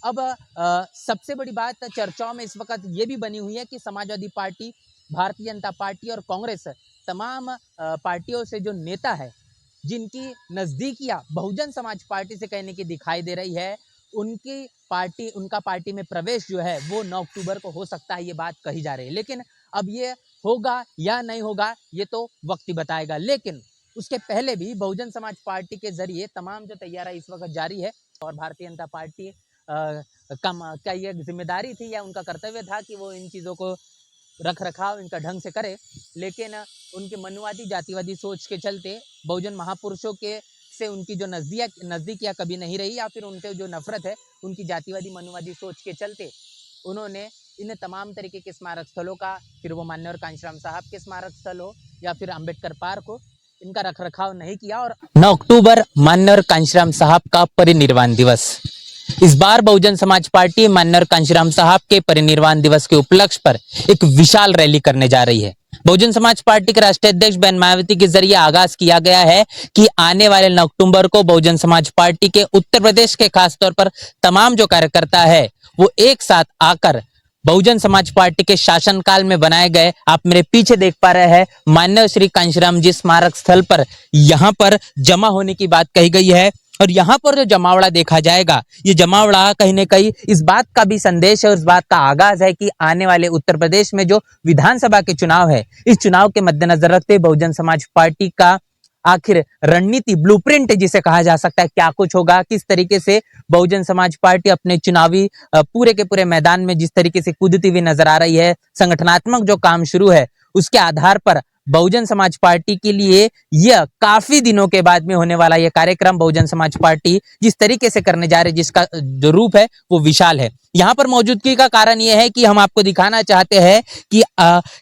अब सबसे बड़ी बात चर्चाओं में इस वक्त ये भी बनी हुई है कि समाजवादी पार्टी, भारतीय जनता पार्टी और कांग्रेस तमाम पार्टियों से जो नेता है, जिनकी नज़दीकियां बहुजन समाज पार्टी से कहने की दिखाई दे रही है, उनका पार्टी में प्रवेश जो है वो 9 अक्टूबर को हो सकता है, ये बात कही जा रही है। लेकिन अब ये होगा या नहीं होगा ये तो वक्त ही बताएगा। लेकिन उसके पहले भी बहुजन समाज पार्टी के जरिए तमाम जो तैयारी इस वक्त जारी है और भारतीय जनता पार्टी का ये जिम्मेदारी थी या उनका कर्तव्य था कि वो इन चीज़ों को रख रखाव इनका ढंग से करे। लेकिन उनके मनुवादी जातिवादी सोच के चलते बहुजन महापुरुषों के से उनकी जो नज़दीकियाँ कभी नहीं रही, या फिर उनके जो नफरत है उनकी जातिवादी मनुवादी सोच के चलते उन्होंने इन तमाम तरीके के स्मारक स्थलों का, फिर वो मान्यवर कांशीराम साहब के स्मारक स्थल हो या फिर अम्बेडकर पार्क हो, इनका रख रखाव नहीं किया। और 9 अक्टूबर मान्यवर कांशीराम साहब का परिनिर्वाण दिवस। इस बार बहुजन समाज पार्टी मान्यवर कांशीराम साहब के परिनिर्वाण दिवस के उपलक्ष्य पर एक विशाल रैली करने जा रही है। बहुजन समाज पार्टी के राष्ट्रीय अध्यक्ष बहन मायावती के जरिए आगाज किया गया है कि आने वाले 9 अक्टूबर को बहुजन समाज पार्टी के उत्तर प्रदेश के खासतौर पर तमाम जो कार्यकर्ता है वो एक साथ आकर बहुजन समाज पार्टी के शासनकाल में बनाए गए, आप मेरे पीछे देख पा रहे हैं, मान्यवर श्री कांशीराम जी स्मारक स्थल पर यहाँ पर जमा होने की बात कही गई है। और यहाँ पर जो जमावड़ा देखा जाएगा, ये जमावड़ा कहीं न कहीं इस बात का भी संदेश है और इस बात का आगाज है कि आने वाले उत्तर प्रदेश में जो विधानसभा के चुनाव है, इस चुनाव के मद्देनजर रखते बहुजन समाज पार्टी का आखिर रणनीति, ब्लूप्रिंट जिसे कहा जा सकता है, क्या कुछ होगा, किस तरीके से बहुजन समाज पार्टी अपने चुनावी पूरे के पूरे मैदान में जिस तरीके से कूदती हुई नजर आ रही है, संगठनात्मक जो काम शुरू है उसके आधार पर बहुजन समाज पार्टी के लिए यह काफी दिनों के बाद में होने वाला यह कार्यक्रम बहुजन समाज पार्टी जिस तरीके से करने जा रही है, जिसका जो रूप है वो विशाल है। यहाँ पर मौजूदगी का कारण यह है कि हम आपको दिखाना चाहते हैं कि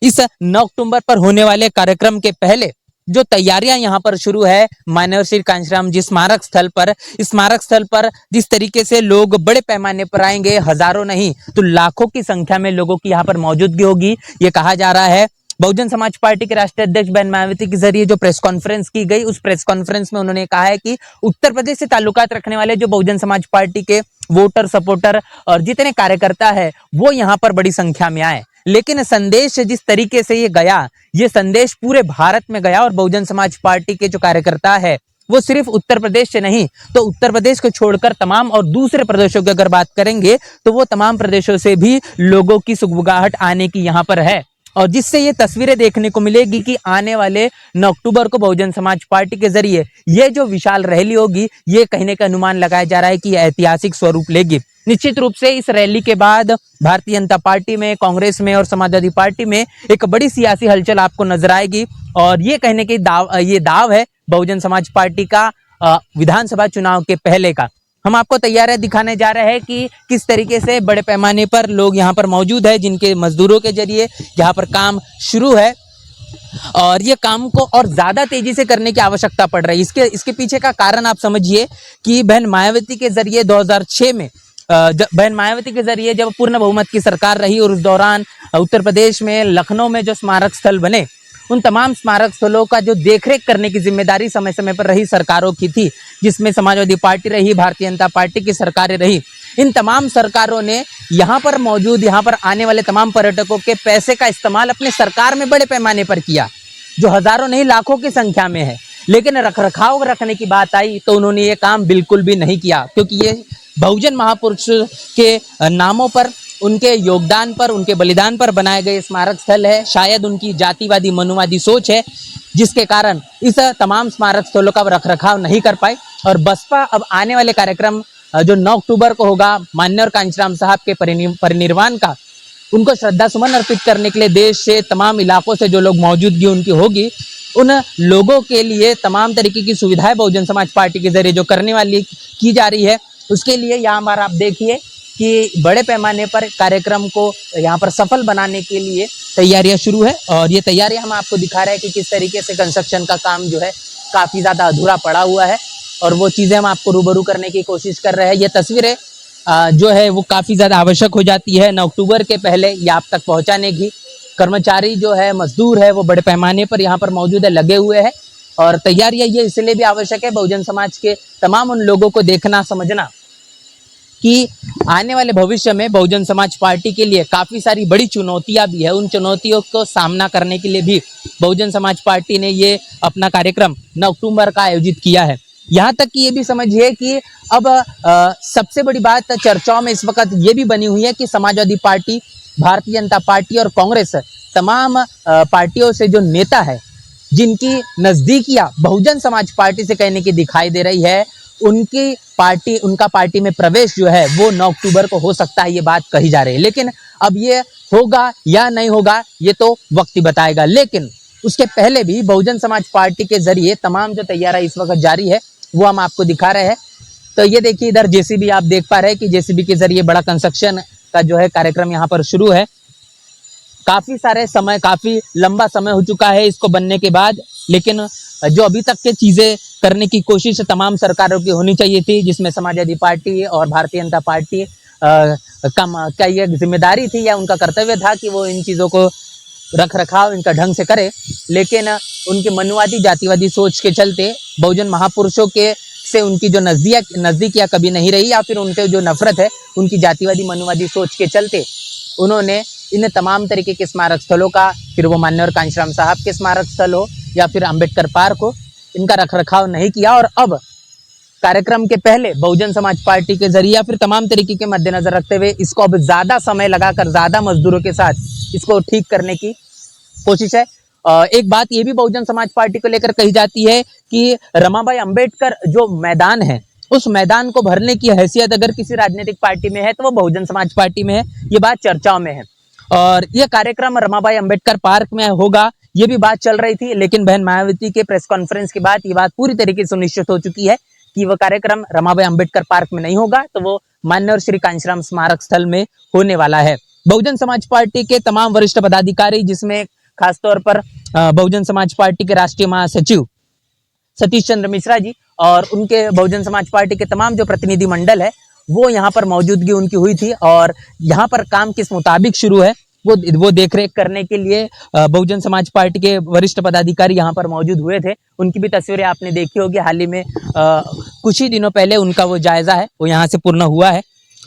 इस 9 अक्टूबर पर होने वाले कार्यक्रम के पहले जो तैयारियां यहाँ पर शुरू है मान्यवर श्री कांशीराम जी स्मारक स्थल पर जिस तरीके से लोग बड़े पैमाने पर आएंगे, हजारों नहीं तो लाखों की संख्या में लोगों की यहाँ पर मौजूदगी होगी, ये कहा जा रहा है। बहुजन समाज पार्टी के राष्ट्रीय अध्यक्ष बहन मायावती के जरिए जो प्रेस कॉन्फ्रेंस की गई, उस प्रेस कॉन्फ्रेंस में उन्होंने कहा है कि उत्तर प्रदेश से ताल्लुकात रखने वाले जो बहुजन समाज पार्टी के वोटर, सपोर्टर और जितने कार्यकर्ता है वो यहाँ पर बड़ी संख्या में आए। लेकिन संदेश जिस तरीके से ये गया, ये संदेश पूरे भारत में गया और बहुजन समाज पार्टी के जो कार्यकर्ता है वो सिर्फ उत्तर प्रदेश से नहीं तो उत्तर प्रदेश को छोड़कर तमाम और दूसरे प्रदेशों की अगर बात करेंगे तो वो तमाम प्रदेशों से भी लोगों की सुगबुगाहट आने की यहाँ पर है। और जिससे ये तस्वीरें देखने को मिलेगी कि आने वाले 9 अक्टूबर को बहुजन समाज पार्टी के जरिए ये जो विशाल रैली होगी, ये कहने का अनुमान लगाया जा रहा है कि ऐतिहासिक स्वरूप लेगी। निश्चित रूप से इस रैली के बाद भारतीय जनता पार्टी में, कांग्रेस में और समाजवादी पार्टी में एक बड़ी सियासी हलचल आपको नजर आएगी। और ये कहने के दाव है बहुजन समाज पार्टी का विधानसभा चुनाव के पहले का। हम आपको तैयारियां दिखाने जा रहे हैं कि किस तरीके से बड़े पैमाने पर लोग यहाँ पर मौजूद है, जिनके मजदूरों के जरिए यहाँ पर काम शुरू है और ये काम को और ज्यादा तेजी से करने की आवश्यकता पड़ रही है। इसके पीछे का कारण आप समझिए कि बहन मायावती के जरिए 2006 में बहन मायावती के जरिए जब पूर्ण बहुमत की सरकार रही और उस दौरान उत्तर प्रदेश में लखनऊ में जो स्मारक स्थल बने, उन तमाम स्मारक स्थलों का जो देखरेख करने की जिम्मेदारी समय समय पर रही सरकारों की थी, जिसमें समाजवादी पार्टी रही, भारतीय जनता पार्टी की सरकारें रही। इन तमाम सरकारों ने यहाँ पर मौजूद, यहाँ पर आने वाले तमाम पर्यटकों के पैसे का इस्तेमाल अपने सरकार में बड़े पैमाने पर किया, जो हजारों नहीं लाखों की संख्या में है। लेकिन रखरखाव रखने की बात आई तो उन्होंने ये काम बिल्कुल भी नहीं किया, क्योंकि ये बहुजन महापुरुष के नामों पर, उनके योगदान पर, उनके बलिदान पर बनाए गए स्मारक स्थल है। शायद उनकी जातिवादी मनुवादी सोच है जिसके कारण इस तमाम स्मारक स्थलों का रखरखाव नहीं कर पाए। और बसपा अब आने वाले कार्यक्रम जो 9 अक्टूबर को होगा मान्यवर कांशीराम साहब के परिनिर्वाण का, उनको श्रद्धा सुमन अर्पित करने के लिए देश से, तमाम इलाकों से जो लोग मौजूदगी उनकी होगी, उन लोगों के लिए तमाम तरीके की सुविधाएं बहुजन समाज पार्टी के जरिए जो करने वाली की जा रही है, उसके लिए यहाँ पर आप देखिए कि बड़े पैमाने पर कार्यक्रम को यहाँ पर सफल बनाने के लिए तैयारियां शुरू है। और ये तैयारियां हम आपको दिखा रहे हैं कि किस तरीके से कंस्ट्रक्शन का काम जो है काफ़ी ज़्यादा अधूरा पड़ा हुआ है और वो चीज़ें हम आपको रूबरू करने की कोशिश कर रहे हैं। ये तस्वीरें जो है वो काफ़ी ज़्यादा आवश्यक हो जाती है 9 अक्टूबर के पहले ये आप तक पहुँचाने की। कर्मचारी जो है, मजदूर है, वो बड़े पैमाने पर यहाँ पर मौजूद है, लगे हुए हैं। और तैयारियां ये इसलिए भी आवश्यक है, बहुजन समाज के तमाम उन लोगों को देखना, समझना कि आने वाले भविष्य में बहुजन समाज पार्टी के लिए काफ़ी सारी बड़ी चुनौतियां भी है। उन चुनौतियों को सामना करने के लिए भी बहुजन समाज पार्टी ने ये अपना कार्यक्रम 9 अक्टूबर का आयोजित किया है। यहाँ तक कि ये भी समझिए कि अब सबसे बड़ी बात चर्चाओं में इस वक्त ये भी बनी हुई है कि समाजवादी पार्टी, भारतीय जनता पार्टी और कांग्रेस तमाम पार्टियों से जो नेता है, जिनकी नज़दीकियां बहुजन समाज पार्टी से कहने की दिखाई दे रही है, उनका पार्टी में प्रवेश जो है वो 9 अक्टूबर को हो सकता है, ये बात कही जा रही है। लेकिन अब ये होगा या नहीं होगा ये तो वक्त ही बताएगा। लेकिन उसके पहले भी बहुजन समाज पार्टी के जरिए तमाम जो तैयारी इस वक्त जारी है वो हम आपको दिखा रहे हैं। तो ये देखिए, इधर जेसीबी आप देख पा रहे हैं कि जेसीबी के जरिए बड़ा कंस्ट्रक्शन का जो है कार्यक्रम यहाँ पर शुरू है। काफी लंबा समय हो चुका है इसको बनने के बाद, लेकिन जो अभी तक के चीजें करने की कोशिश तमाम सरकारों की होनी चाहिए थी, जिसमें समाजवादी पार्टी और भारतीय जनता पार्टी का ये जिम्मेदारी थी या उनका कर्तव्य था कि वो इन चीजों को रख रखाव इनका ढंग से करे। लेकिन उनकी मनुवादी जातिवादी सोच के चलते बहुजन महापुरुषों के से उनकी जो नजदीकियां कभी नहीं रही, या फिर उनके जो नफरत है उनकी जातिवादी मनुवादी सोच के चलते उन्होंने इन तमाम तरीके के स्मारक स्थलों का, फिर वो मान्यवर कांशीराम साहब के स्मारक स्थल हो या फिर अंबेडकर पार्क हो, इनका रखरखाव नहीं किया। और अब कार्यक्रम के पहले बहुजन समाज पार्टी के जरिए फिर तमाम तरीके के मद्देनजर रखते हुए इसको अब ज्यादा समय लगाकर ज्यादा मजदूरों के साथ इसको ठीक करने की कोशिश है। एक बात ये भी बहुजन समाज पार्टी को लेकर कही जाती है कि रमाबाई अंबेडकर जो मैदान है, उस मैदान को भरने की हैसियत अगर किसी राजनीतिक पार्टी में है तो वो बहुजन समाज पार्टी में है। ये बात चर्चाओं में है और ये कार्यक्रम रमाबाई अंबेडकर पार्क में होगा, ये भी बात चल रही थी। लेकिन बहन मायावती के प्रेस कॉन्फ्रेंस के बाद ये बात पूरी तरीके से सुनिश्चित हो चुकी है कि वह कार्यक्रम रमाबाई अंबेडकर पार्क में नहीं होगा, तो वो मान्यवर श्री कांशीराम स्मारक स्थल में होने वाला है। बहुजन समाज पार्टी के तमाम वरिष्ठ पदाधिकारी, जिसमें खासतौर पर बहुजन समाज पार्टी के राष्ट्रीय महासचिव सतीश चंद्र मिश्रा जी और उनके बहुजन समाज पार्टी के तमाम जो प्रतिनिधि मंडल है, वो यहाँ पर मौजूदगी उनकी हुई थी। और यहाँ पर काम किस मुताबिक शुरू है वो देखरेख करने के लिए बहुजन समाज पार्टी के वरिष्ठ पदाधिकारी यहाँ पर मौजूद हुए थे। उनकी भी तस्वीरें आपने देखी होगी, हाल ही में कुछ ही दिनों पहले उनका वो जायजा है वो यहाँ से पूर्ण हुआ है।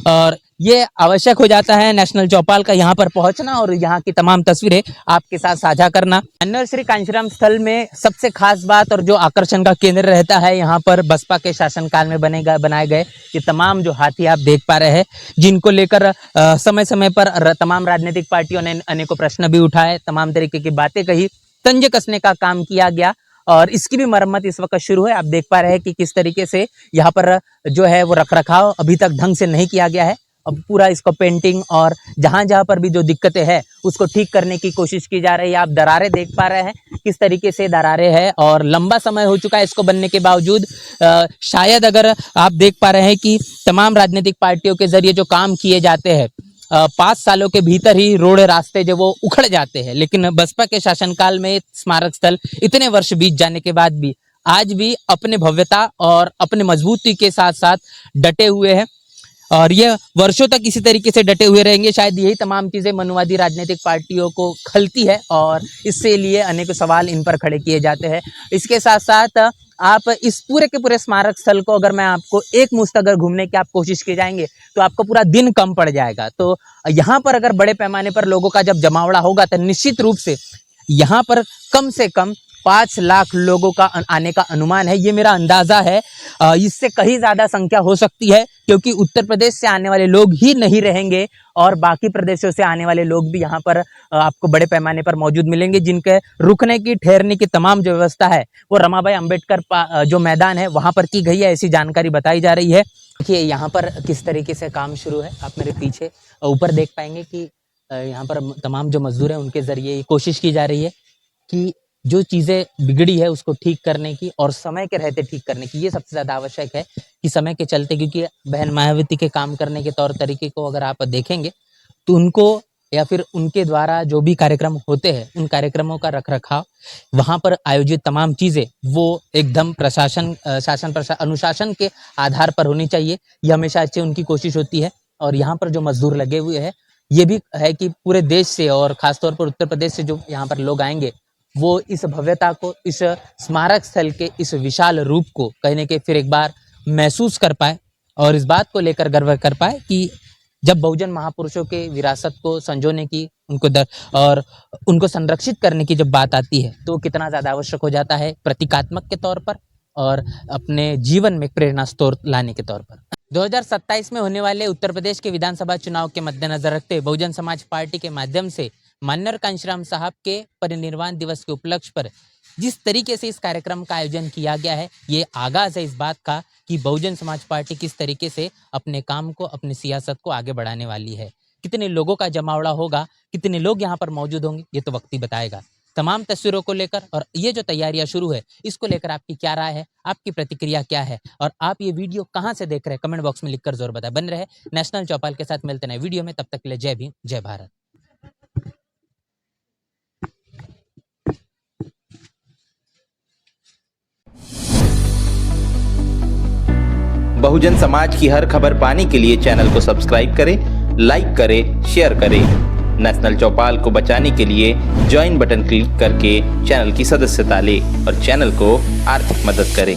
और ये आवश्यक हो जाता है नेशनल चौपाल का यहाँ पर पहुंचना और यहाँ की तमाम तस्वीरें आपके साथ साझा करना। मान्यवर श्री कांशीराम स्थल में सबसे खास बात और जो आकर्षण का केंद्र रहता है, यहाँ पर बसपा के शासनकाल में बनाए गए ये तमाम जो हाथी आप देख पा रहे हैं, जिनको लेकर समय समय पर तमाम राजनीतिक पार्टियों ने अनेकों प्रश्न भी उठाए, तमाम तरीके की बातें कही, तंज कसने का काम किया गया और इसकी भी मरम्मत इस वक्त शुरू है। आप देख पा रहे हैं कि किस तरीके से यहाँ पर जो है वो रखरखाव अभी तक ढंग से नहीं किया गया है। अब पूरा इसको पेंटिंग और जहां जहां पर भी जो दिक्कतें हैं उसको ठीक करने की कोशिश की जा रही है। आप दरारें देख पा रहे हैं किस तरीके से दरारें हैं और लंबा समय हो चुका है इसको बनने के बावजूद। शायद अगर आप देख पा रहे हैं कि तमाम राजनीतिक पार्टियों के जरिए जो काम किए जाते हैं 5 सालों के भीतर ही रोड रास्ते जो वो उखड़ जाते हैं, लेकिन बसपा के शासनकाल में स्मारक स्थल इतने वर्ष बीत जाने के बाद भी आज भी अपने भव्यता और अपने मजबूती के साथ साथ डटे हुए हैं और ये वर्षों तक इसी तरीके से डटे हुए रहेंगे। शायद यही तमाम चीजें मनुवादी राजनीतिक पार्टियों को खलती है और इससे लिए अनेक सवाल इन पर खड़े किए जाते हैं। इसके साथ साथ आप इस पूरे के पूरे स्मारक स्थल को अगर मैं आपको एक मुश्त अगर घूमने की आप कोशिश की जाएंगे तो आपको पूरा दिन कम पड़ जाएगा। तो यहाँ पर अगर बड़े पैमाने पर लोगों का जब जमावड़ा होगा तो निश्चित रूप से यहाँ पर कम से कम 5 लाख लोगों का आने का अनुमान है, ये मेरा अंदाजा है। इससे कहीं ज्यादा संख्या हो सकती है क्योंकि उत्तर प्रदेश से आने वाले लोग ही नहीं रहेंगे और बाकी प्रदेशों से आने वाले लोग भी यहाँ पर आपको बड़े पैमाने पर मौजूद मिलेंगे, जिनके रुकने की ठहरने की तमाम जो व्यवस्था है वो रमाबाई अंबेडकर जो मैदान है वहाँ पर की गई है, ऐसी जानकारी बताई जा रही है। देखिए यहाँ पर किस तरीके से काम शुरू है, आप मेरे पीछे ऊपर देख पाएंगे कि यहाँ पर तमाम जो मजदूर हैं उनके जरिए कोशिश की जा रही है कि जो चीज़ें बिगड़ी है उसको ठीक करने की और समय के रहते ठीक करने की। ये सबसे ज़्यादा आवश्यक है कि समय के चलते, क्योंकि बहन मायावती के काम करने के तौर तरीके को अगर आप देखेंगे तो उनको या फिर उनके द्वारा जो भी कार्यक्रम होते हैं उन कार्यक्रमों का रखरखाव, वहाँ पर आयोजित तमाम चीज़ें वो एकदम अनुशासन के आधार पर होनी चाहिए। ये हमेशा अच्छी उनकी कोशिश होती है। और यहाँ पर जो मजदूर लगे हुए हैं ये भी है कि पूरे देश से और ख़ासतौर पर उत्तर प्रदेश से जो यहाँ पर लोग आएंगे वो इस भव्यता को, इस स्मारक स्थल के इस विशाल रूप को कहने के फिर एक बार महसूस कर पाए और इस बात को लेकर गर्व कर पाए कि जब बहुजन महापुरुषों के विरासत को संजोने की और उनको संरक्षित करने की जब बात आती है तो कितना ज़्यादा आवश्यक हो जाता है प्रतीकात्मक के तौर पर और अपने जीवन में प्रेरणा स्रोत लाने के तौर पर। 2027 में होने वाले उत्तर प्रदेश के विधानसभा चुनाव के मद्देनजर रखते बहुजन समाज पार्टी के माध्यम से माननीय कांशीराम साहब के परिनिर्वाण दिवस के उपलक्ष्य पर जिस तरीके से इस कार्यक्रम का आयोजन किया गया है, ये आगाज़ है इस बात का कि बहुजन समाज पार्टी किस तरीके से अपने काम को, अपनी सियासत को आगे बढ़ाने वाली है। कितने लोगों का जमावड़ा होगा, कितने लोग यहाँ पर मौजूद होंगे, ये तो वक्त ही बताएगा। तमाम तस्वीरों को लेकर और ये जो तैयारियां शुरू है, इसको लेकर आपकी क्या राय है, आपकी प्रतिक्रिया क्या है और आप ये वीडियो कहाँ से देख रहे हैं, कमेंट बॉक्स में लिखकर जरूर बताएं। बन रहे नेशनल चौपाल के साथ, मिलते हैं वीडियो में, तब तक के लिए जय भीम, जय भारत। बहुजन समाज की हर खबर पाने के लिए चैनल को सब्सक्राइब करें, लाइक करें, शेयर करें। नेशनल चौपाल को बचाने के लिए ज्वाइन बटन क्लिक करके चैनल की सदस्यता लें और चैनल को आर्थिक मदद करें।